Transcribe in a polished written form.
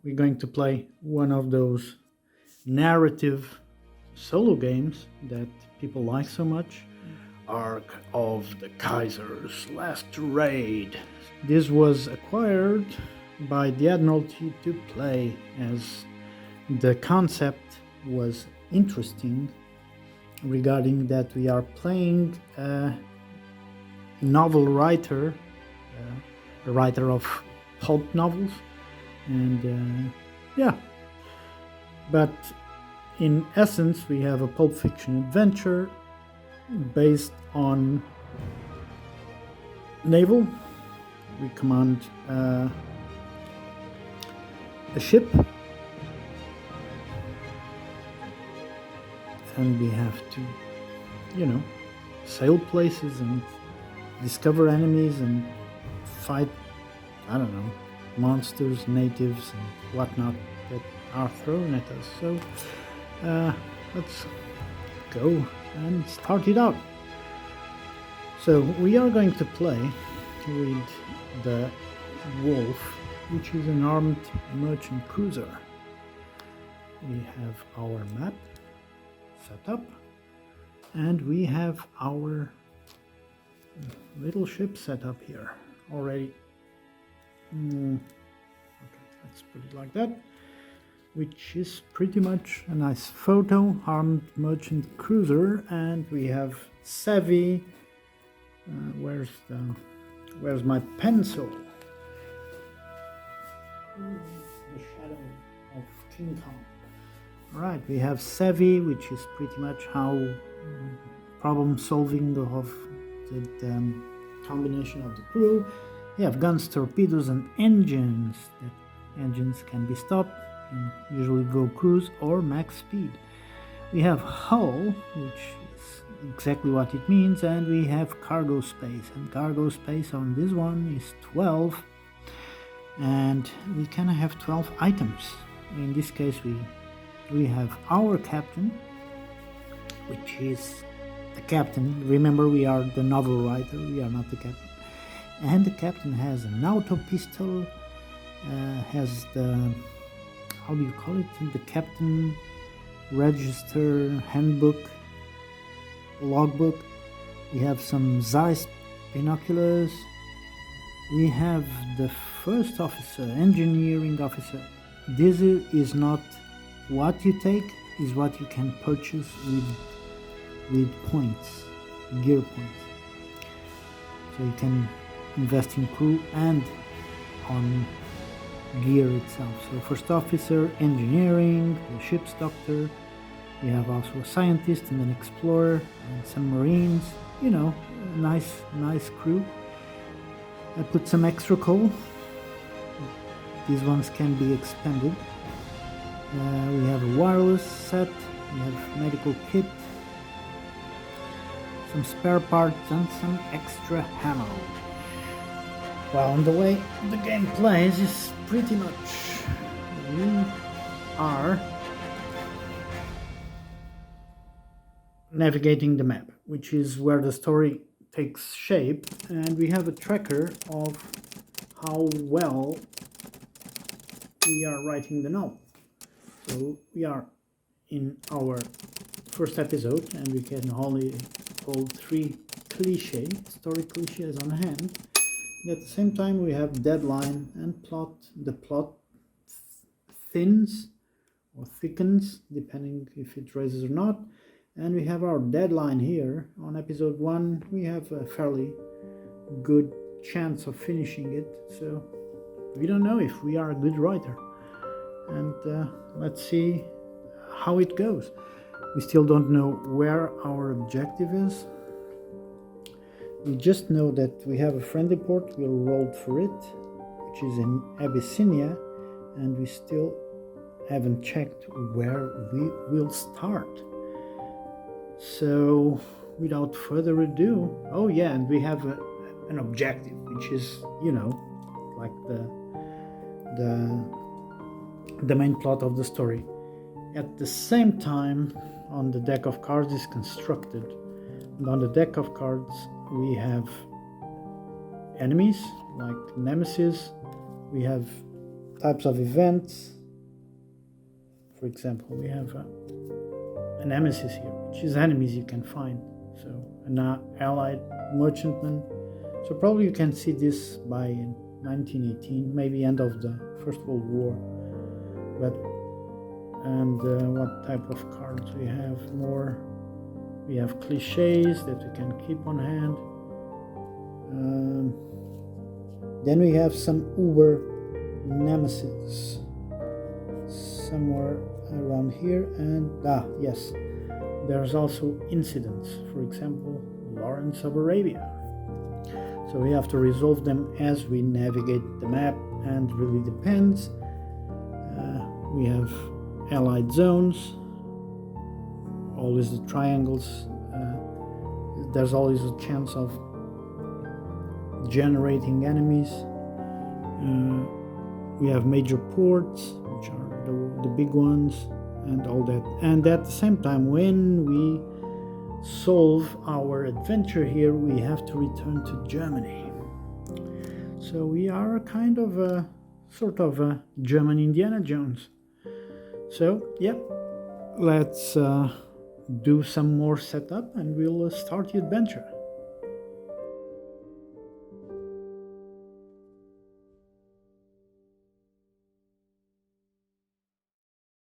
we're going to play one of those narrative solo games that people like so much. Ark of the Kaiser's Last Raid. This was acquired by the Admiralty to play, as the concept was interesting regarding that we are playing a novel writer, a writer of pulp novels, and but in essence we have a pulp fiction adventure based on naval. We command a ship, and we have to, sail places and discover enemies and fight, monsters, natives, and whatnot that are thrown at us. So let's go and start it out. So we are going to play with the Wolf, which is an armed merchant cruiser. We have our map set up, and we have our little ship set up here already. Okay, let's put it like that, which is pretty much a nice photo. Armed merchant cruiser, and we have Savvy. Where's my pencil? The shadow of King Kong. Alright, we have Savvy, which is pretty much how problem solving of the combination of the crew. We have guns, torpedoes, and engines. The engines can be stopped and usually go cruise or max speed. We have hull, which is exactly what it means, and we have cargo space. And cargo space on this one is 12, and we can have 12 items. In this case, we have our captain, which is the captain. Remember, we are the novel writer, we are not the captain. And the captain has an auto pistol, has the, how do you call it, the captain register handbook, logbook. We have some Zeiss binoculars. We have the first officer, engineering officer. This is not what you take, is what you can purchase with points, gear points. So you can invest in crew and on gear itself. So first officer, engineering, the ship's doctor. We have also a scientist and an explorer and some marines. A nice crew. I put some extra coal. These ones can be expended. We have a wireless set. We have medical kit, some spare parts, and some extra ammo. Well, on the way the game plays is pretty much we are navigating the map, which is where the story takes shape, and we have a tracker of how well we are writing the novel. So we are in our first episode, and we can only hold 3 story cliches on hand. And at the same time, we have deadline and plot. The plot thins or thickens depending if it raises or not. And we have our deadline here. On episode 1, we have a fairly good chance of finishing it. So we don't know if we are a good writer. And let's see how it goes. We still don't know where our objective is. We just know that we have a friendly port. We rolled for it, which is in Abyssinia, and we still haven't checked where we will start. So without further ado, and we have an objective, which is like the main plot of the story. At the same time, on the deck of cards is constructed, and on the deck of cards we have enemies like Nemesis. We have types of events. For example, we have a nemesis here, which is enemies you can find. So an allied merchantman. So probably you can see this by 1918, maybe end of the First World War. And what type of cards we have more? We have cliches that we can keep on hand. Then we have some Uber nemesis somewhere around here, and yes, there's also incidents. For example, Lawrence of Arabia. So we have to resolve them as we navigate the map, and really depends. We have allied zones, always the triangles. There's always a chance of generating enemies. We have major ports, which are the big ones, and all that. And at the same time, when we solve our adventure here, we have to return to Germany. So we are kind of a sort of a German Indiana Jones. So yeah, let's do some more setup and we'll start the adventure.